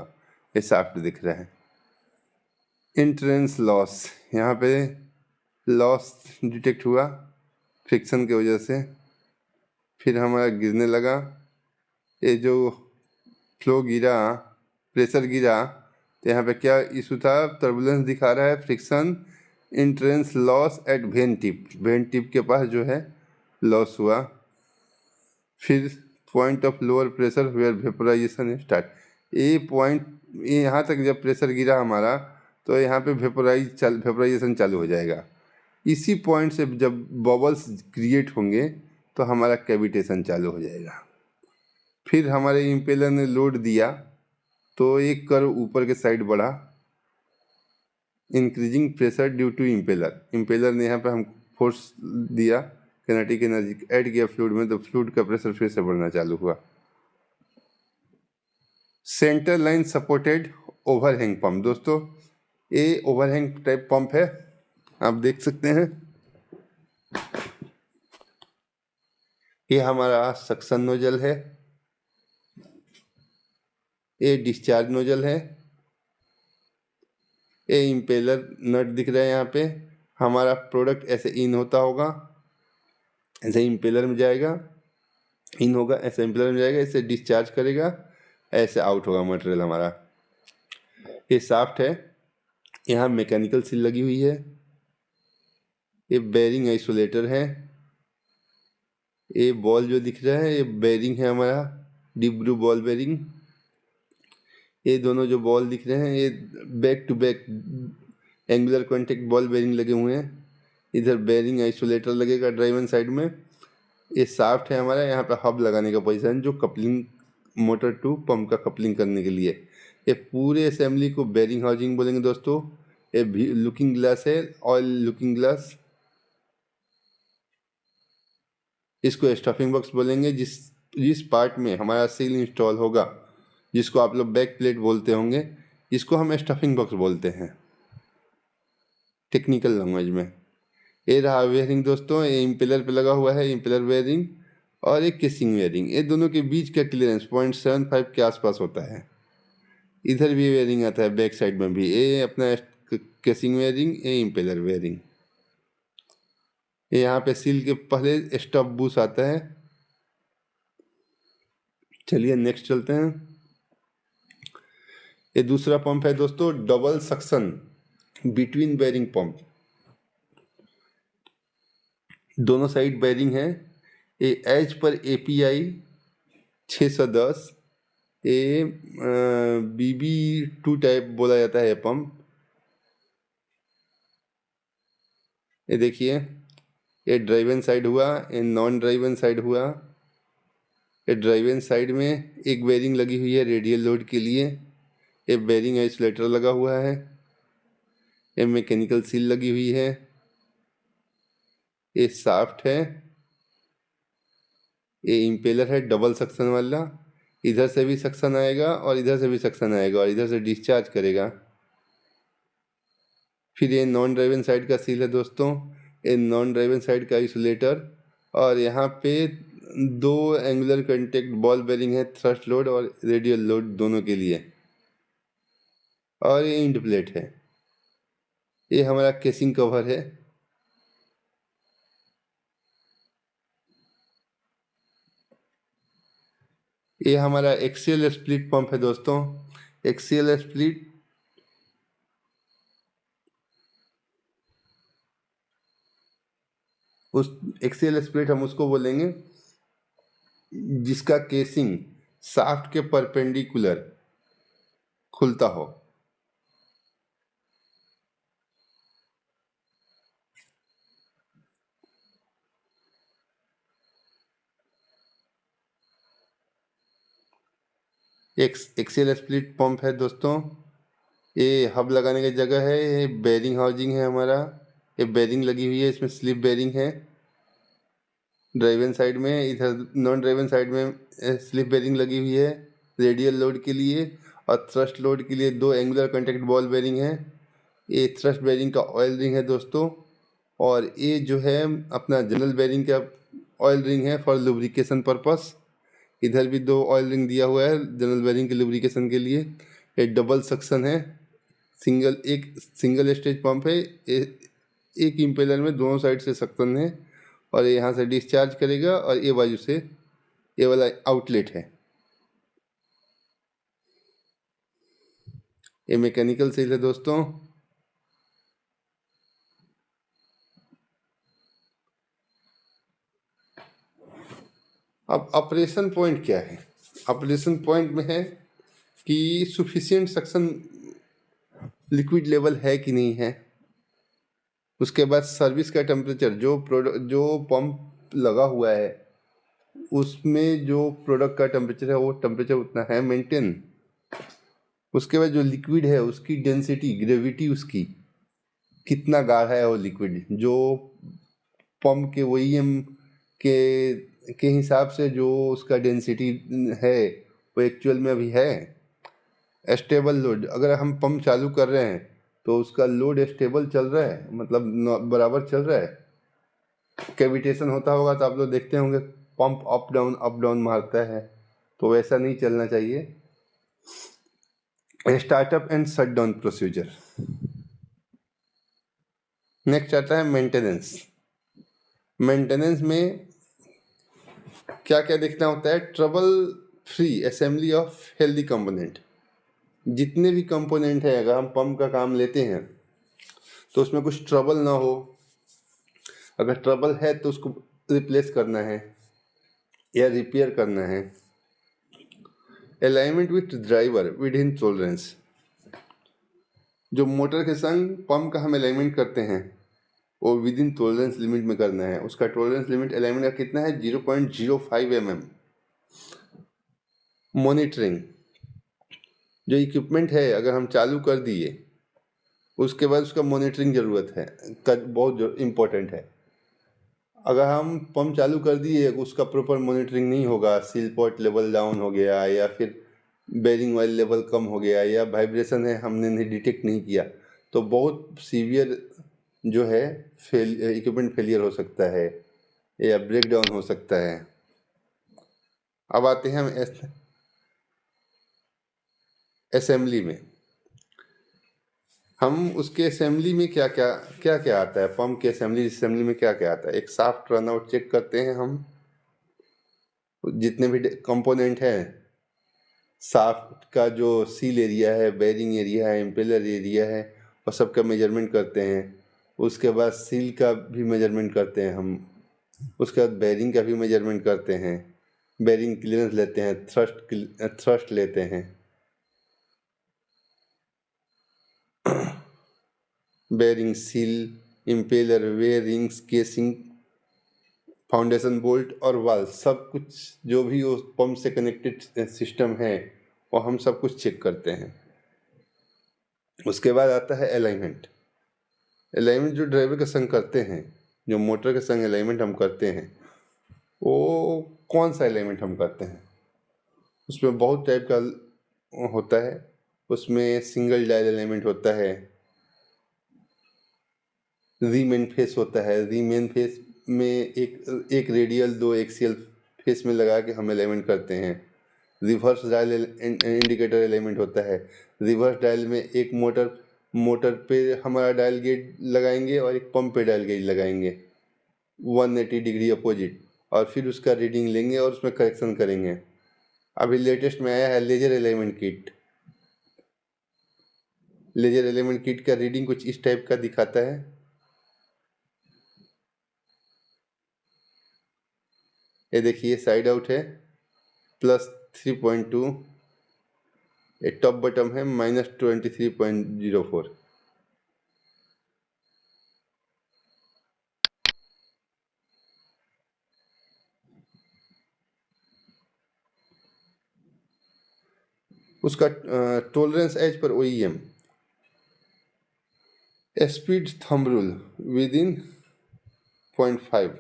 ये साफ्ट दिख रहा है। इंट्रेंस लॉस, यहाँ पे लॉस डिटेक्ट हुआ फ्रिक्शन की वजह से, फिर हमारा गिरने लगा, ये जो फ्लो गिरा, प्रेशर गिरा, तो यहाँ पे क्या इशू था, टर्बुलेंस दिखा रहा है, friction, entrance loss at vane tip के पास जो है लॉस हुआ। फिर point of lower pressure where vaporisation start, ये पॉइंट, ये यहाँ तक जब प्रेशर गिरा हमारा, तो यहाँ पे वेपोराइजेशन चालू हो जाएगा। इसी पॉइंट से जब बबल्स क्रिएट होंगे तो हमारा कैविटेशन चालू हो जाएगा। फिर हमारे इम्पेलर ने लोड दिया तो एक कर्व ऊपर के साइड बढ़ा, increasing pressure due to impeller ने यहाँ पे हम फोर्स दिया, काइनेटिक एनर्जी ऐड किया फ्लूइड में, तो फ्लूइड का प्रेशर फिर से बढ़ना चालू हुआ। Centre line supported overhang pump, दोस्तों ये ओवरहैंग टाइप पंप है, आप देख सकते हैं। ये हमारा सक्शन नोजल है, ये डिस्चार्ज नोजल है, ये इम्पेलर नट दिख रहा है, यहाँ पे हमारा प्रोडक्ट ऐसे इन होता होगा, ऐसे इम्पेलर में जाएगा, इन होगा, ऐसे इम्पेलर में जाएगा, ऐसे डिस्चार्ज करेगा, ऐसे आउट होगा मटेरियल हमारा। ये शाफ्ट है, यहाँ मैकेनिकल सील लगी हुई है, ये बेरिंग आइसोलेटर है, ये बॉल जो दिख रहा है ये बेरिंग है हमारा, डीप ग्रूव बॉल बेरिंग। ये दोनों जो बॉल दिख रहे हैं ये back to back angular contact ball bearing लगे हुए हैं, इधर बेरिंग आइसोलेटर लगेगा ड्राइवन साइड में। ये शाफ्ट है हमारा, यहाँ पे हब लगाने का पोजीशन, जो कपलिंग मोटर टू पंप का कपलिंग करने के लिए। ये पूरे असेंबली को बेरिंग हाउसिंग बोलेंगे दोस्तों। ये लुकिंग ग्लास है, ऑयल लुकिंग ग्लास, इसको स्टफिंग बॉक्स बोलेंगे। जिस पार्ट में हमारा सील इंस्टॉल होगा, जिसको आप लोग बैक प्लेट बोलते होंगे, इसको हम स्टफिंग बॉक्स बोलते हैं टेक्निकल लैंग्वेज में। ये रहा वेयरिंग दोस्तों, ये इम्पेलर पे लगा हुआ है, इम्पेलर वेयरिंग और एक केसिंग वेयरिंग। ये दोनों के बीच का क्लियरेंस 0.75 के आसपास होता है। इधर भी वेयरिंग आता है बैक साइड में भी, ये अपना केसिंग वेयरिंग, ये इम्पेलर वेयरिंग। यहाँ पे सील के पहले स्टॉप बूस आता है। चलिए नेक्स्ट चलते हैं। ये दूसरा पंप है दोस्तों, double suction between bearing pump, दोनों साइड बेरिंग है। ये एज पर API 610, ये BB2 टाइप बोला जाता है पंप। ये देखिए, ये ड्राइवन साइड हुआ, ये नॉन ड्राइवन साइड हुआ। ये ड्राइवन साइड में एक बेरिंग लगी हुई है रेडियल लोड के लिए, ये बेरिंग आइसोलेटर लगा हुआ है, ये मैकेनिकल सील लगी हुई है, ये शाफ्ट है, ये इम्पेलर है डबल सक्शन वाला, इधर से भी सक्शन आएगा और इधर से भी सक्शन आएगा और इधर से डिस्चार्ज करेगा। फिर ये नॉन ड्राइवन साइड का सील है दोस्तों, ये नॉन ड्राइवन साइड का आइसोलेटर, और यहाँ पे दो एंगुलर कंटेक्ट बॉल बेरिंग है, थ्रस्ट लोड और रेडियल लोड दोनों के लिए। और ये इंड प्लेट है, ये हमारा केसिंग कवर है। ये हमारा एक्सियल स्प्लिट पंप है दोस्तों। एक्सियल स्प्लिट उस एक्सियल स्प्लिट हम उसको बोलेंगे जिसका केसिंग शाफ्ट के परपेंडिकुलर खुलता हो। एक्सियल स्प्लिट पंप है दोस्तों। ये हब लगाने की जगह है, ये बेरिंग हाउसिंग है हमारा। ये बेरिंग लगी हुई है, इसमें स्लिप बेरिंग है ड्राइवन साइड में, इधर नॉन ड्राइवन साइड में स्लिप बेरिंग लगी हुई है रेडियल लोड के लिए। और थ्रस्ट लोड के लिए दो एंगुलर कंटेक्ट बॉल बेरिंग है। ये थ्रस्ट बेरिंग का ऑयल रिंग है दोस्तों। और ये जो है अपना जनरल बेरिंग का ऑयल रिंग है फॉर लुब्रिकेशन पर्पस। इधर भी दो ऑयल रिंग दिया हुआ है जनरल बेरिंग के लुब्रिकेशन के लिए। ये डबल सक्शन है, एक सिंगल स्टेज पंप है। एक इम्पेलर में दोनों साइड से सक्शन है और ये यहाँ से डिस्चार्ज करेगा और ये बाजू से ये वाला आउटलेट है। ये मैकेनिकल सेल है दोस्तों। अब ऑपरेशन पॉइंट क्या है? ऑपरेशन पॉइंट में है कि सफिशिएंट सक्शन लिक्विड लेवल है कि नहीं है। उसके बाद सर्विस का टेम्परेचर, जो पंप लगा हुआ है उसमें जो प्रोडक्ट का टेम्परेचर है वो टेम्परेचर उतना है मेंटेन। उसके बाद जो लिक्विड है उसकी डेंसिटी, ग्रेविटी उसकी कितना गाढ़ा है वो लिक्विड, जो पंप के OEM के हिसाब से जो उसका डेंसिटी है वो एक्चुअल में अभी है। स्टेबल लोड, अगर हम पंप चालू कर रहे हैं तो उसका लोड स्टेबल चल रहा है, मतलब बराबर चल रहा है। कैविटेशन होता होगा तो आप लोग देखते होंगे पंप अप डाउन मारता है, तो वैसा नहीं चलना चाहिए। Startup and shut down procedure. Next आता है मेंटेनेंस। मेंटेनेंस में क्या क्या देखना होता है? Trouble free assembly of healthy component. जितने भी कंपोनेंट है, अगर हम पंप का काम लेते हैं तो उसमें कुछ ट्रबल ना हो। अगर ट्रबल है तो उसको रिप्लेस करना है या रिपेयर करना है। Alignment with driver with in tolerance. जो मोटर के संग पंप का हम अलाइनमेंट करते हैं वो विद इन टॉलरेंस लिमिट में करना है। उसका टॉलरेंस लिमिट अलाइनमेंट का कितना है? 0.05 mm। मॉनिटरिंग, जो इक्विपमेंट है अगर हम चालू कर दिए उसके बाद उसका मॉनिटरिंग ज़रूरत है, बहुत इम्पोर्टेंट है। अगर हम पंप चालू कर दिए उसका प्रॉपर मॉनिटरिंग नहीं होगा, सील पॉट लेवल डाउन हो गया या फिर बेरिंग ऑयल लेवल कम हो गया या वाइब्रेशन है हमने नहीं डिटेक्ट नहीं किया, तो बहुत सीवियर जो है इक्विपमेंट फेलियर हो सकता है या ब्रेक डाउन हो सकता है। अब आते हैं हम असेंबली में। हम उसके असेंबली में क्या क्या आता है, पंप के असेंबली में क्या क्या आता है? एक शाफ्ट रनआउट चेक करते हैं हम, जितने भी कंपोनेंट हैं शाफ्ट का, जो सील एरिया है, बेरिंग एरिया है, इम्पेलर एरिया है, और सबका मेजरमेंट करते हैं। उसके बाद सील का भी मेजरमेंट करते हैं हम। उसके बाद बेरिंग का भी मेजरमेंट करते हैं, बेरिंग क्लियरेंस लेते हैं, थ्रस्ट लेते हैं। Bearing, seal, impeller, wear rings, casing, foundation bolt और वाल्व, सब कुछ जो भी उस पंप से कनेक्टेड सिस्टम है वो हम सब कुछ चेक करते हैं। उसके बाद आता है अलाइनमेंट। अलाइनमेंट जो ड्राइवर के संग करते हैं, जो मोटर के संग अलाइनमेंट हम करते हैं, वो कौन सा अलाइनमेंट हम करते हैं? उसमें बहुत टाइप का होता है। उसमें सिंगल डायल अलाइनमेंट होता है, री मेन फेस होता है। री मेन फेस में एक रेडियल, दो एक्सियल फेस में लगा के हम एलिमेंट करते हैं। रिवर्स डायल इंडिकेटर एलिमेंट होता है। रिवर्स डायल में एक मोटर पे हमारा डायल गेज लगाएंगे और एक पंप पे डायल गेज लगाएंगे 180 डिग्री अपोजिट, और फिर उसका रीडिंग लेंगे और उसमें करेक्शन करेंगे। अभी लेटेस्ट में आया है laser alignment kit. Laser alignment kit का रीडिंग कुछ इस टाइप का दिखाता है। ये देखिए साइड आउट है +3.2, ये टॉप बटम है -23.04। उसका tolerance as per OEM, speed thumb rule within 0.5।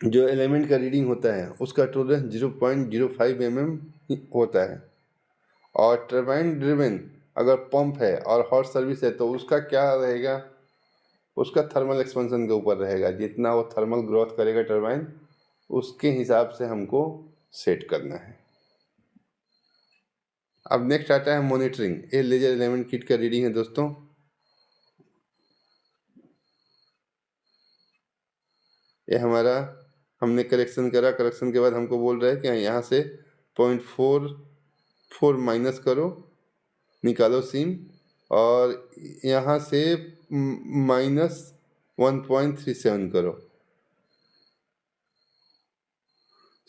जो एलिमेंट का रीडिंग होता है उसका टॉलरेंस 0.05 mm होता है। और टर्बाइन ड्रिवन अगर पंप है और हॉट सर्विस है तो उसका क्या रहेगा, उसका थर्मल एक्सपेंशन के ऊपर रहेगा। जितना वो थर्मल ग्रोथ करेगा टर्बाइन, उसके हिसाब से हमको सेट करना है। अब नेक्स्ट आता है मॉनिटरिंग। ये लेजर एलिमेंट किट का रीडिंग है दोस्तों। ये हमारा हमने करेक्शन करा, करेक्शन के बाद हमको बोल रहा है कि यहाँ से 0.44 माइनस करो, निकालो सीम, और यहाँ से -1.37 करो।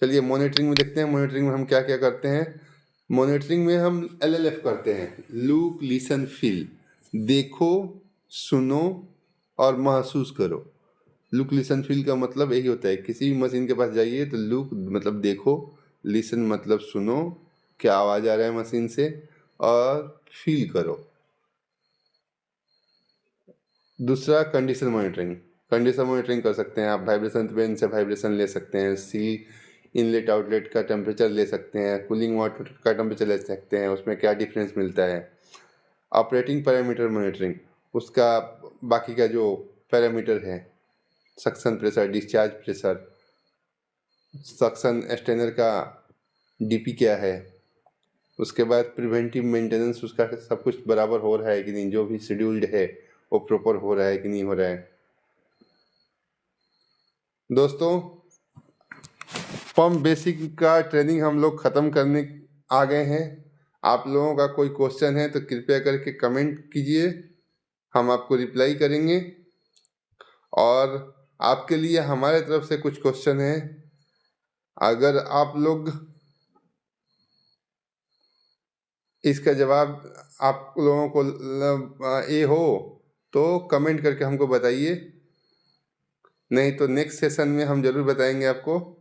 चलिए मॉनिटरिंग में देखते हैं। मॉनिटरिंग में हम क्या क्या करते हैं। मॉनिटरिंग में हम LLF करते हैं, लुक लिसन फील। देखो, सुनो और महसूस करो। लुक लिसन फील का मतलब यही होता है, किसी भी मशीन के पास जाइए तो लुक मतलब देखो, लिसन मतलब सुनो क्या आवाज़ आ रहा है मशीन से, और फील करो। दूसरा कंडीशन मॉनिटरिंग। कंडीशन मॉनिटरिंग कर सकते हैं आप, वाइब्रेशन पेन से वाइब्रेशन ले सकते हैं, इनलेट आउटलेट का टेम्परेचर ले सकते हैं, कूलिंग वाटर का टेम्परेचर ले सकते हैं, उसमें क्या डिफरेंस मिलता है। ऑपरेटिंग पैरामीटर मॉनिटरिंग, उसका बाकी का जो पैरामीटर है, suction pressure, discharge pressure, suction strainer का DP क्या है, उसके बाद प्रिवेंटिव मेंटेनेंस, उसका सब कुछ बराबर हो रहा है कि नहीं, जो भी शेड्यूल्ड है वो प्रॉपर हो रहा है कि नहीं हो रहा है। दोस्तों पंप बेसिक का ट्रेनिंग हम लोग ख़त्म करने आ गए हैं। आप लोगों का कोई क्वेश्चन है तो कृपया करके कमेंट कीजिए, हम आपको रिप्लाई करेंगे। और आपके लिए हमारे तरफ से कुछ क्वेश्चन है, अगर आप लोग इसका जवाब आप लोगों को ये हो तो कमेंट करके हमको बताइए, नहीं तो नेक्स्ट सेशन में हम जरूर बताएंगे आपको।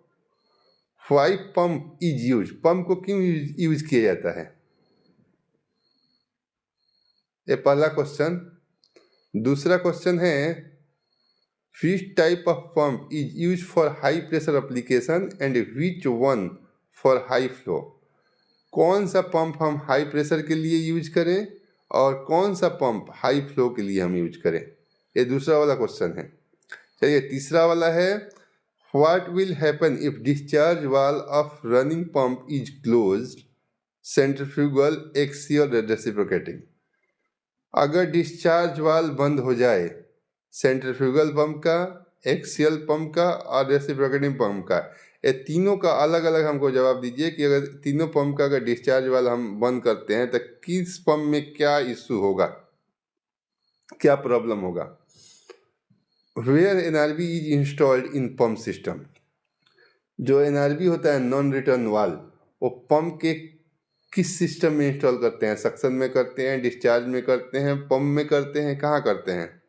Why pump is use, pump को क्यों यूज किया जाता है, ये पहला क्वेश्चन। दूसरा क्वेश्चन है which type of pump is used for high pressure application and which one for high flow। कौन सा पंप हम हाई प्रेशर के लिए यूज करें और कौन सा पंप हाई फ्लो के लिए हम यूज करें, ये दूसरा वाला क्वेश्चन है। चलिए तीसरा वाला है what will happen if discharge wall of running pump is closed, centrifugal, axial, reciprocating. अगर डिस्चार्ज वाल बंद हो जाए सेंट्रीफ्यूगल पंप का, एक्सियल पंप का और रेसिप्रोकेटिंग पंप का, ये तीनों का अलग अलग हमको जवाब दीजिए कि अगर तीनों पंप का अगर डिस्चार्ज वाल हम बंद करते हैं तो किस पंप में क्या इशू होगा, क्या प्रॉब्लम होगा। Where NRV is installed in pump system. जो NRV होता है नॉन रिटर्न वाल, वो पंप के किस सिस्टम में इंस्टॉल करते हैं, सक्शन में करते हैं, डिस्चार्ज में करते हैं, पंप में करते हैं, कहाँ करते हैं।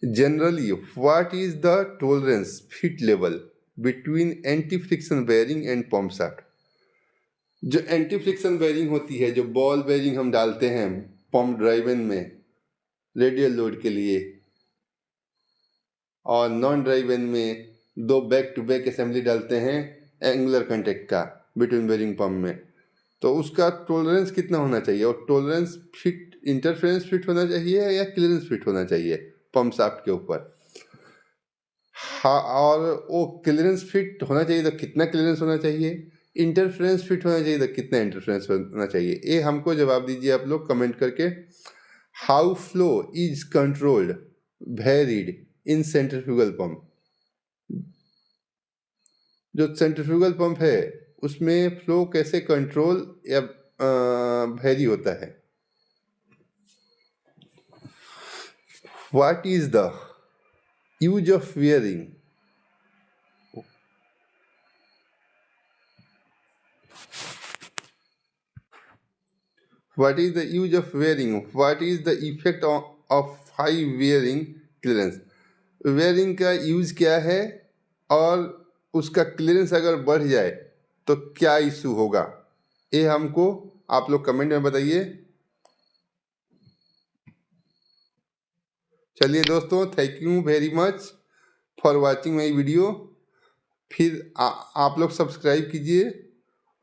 Generally, what is the tolerance fit level between anti-friction bearing and pump shaft। जो एंटी फ्रिक्शन बेयरिंग होती है, जो बॉल बेयरिंग हम डालते हैं पंप ड्राइवन में रेडियल लोड के लिए, और नॉन ड्राइवन में दो बैक टू बैक असेंबली डालते हैं एंगुलर कंटेक्ट का बिटवीन बेयरिंग पंप में, तो उसका टॉलरेंस कितना होना चाहिए, और टॉलरेंस फिट, इंटरफेरेंस फिट होना चाहिए या क्लियरेंस फिट होना चाहिए पंप शाफ्ट के ऊपर। हाँ, और वो क्लियरेंस फिट होना चाहिए तो कितना क्लियरेंस होना चाहिए, इंटरफेरेंस फिट होना चाहिए तो कितना इंटरफेरेंस होना चाहिए, ये हमको जवाब दीजिए आप लोग कमेंट करके। How flow is controlled varied in centrifugal pump. जो सेंट्रीफ्यूगल पंप है उसमें फ्लो कैसे कंट्रोल या वेरी होता है। What is the use of wearing. What is the use of wearing? What is the effect of high wearing clearance? Wearing का use क्या है और उसका क्लियरेंस अगर बढ़ जाए तो क्या इशू होगा, ये हमको आप लोग कमेंट में बताइए। चलिए दोस्तों, thank you very much for watching my video. फिर आप लोग सब्सक्राइब कीजिए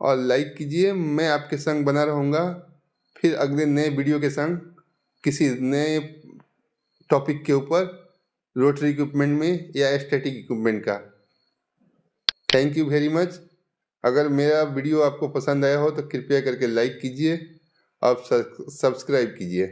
और लाइक कीजिए। मैं आपके संग बना रहूँगा फिर अगले नए वीडियो के संग किसी नए टॉपिक के ऊपर, रोटरी इक्विपमेंट में या स्टैटिक इक्विपमेंट का। Thank you very much. अगर मेरा वीडियो आपको पसंद आया हो तो कृपया करके लाइक कीजिए और सब्सक्राइब कीजिए।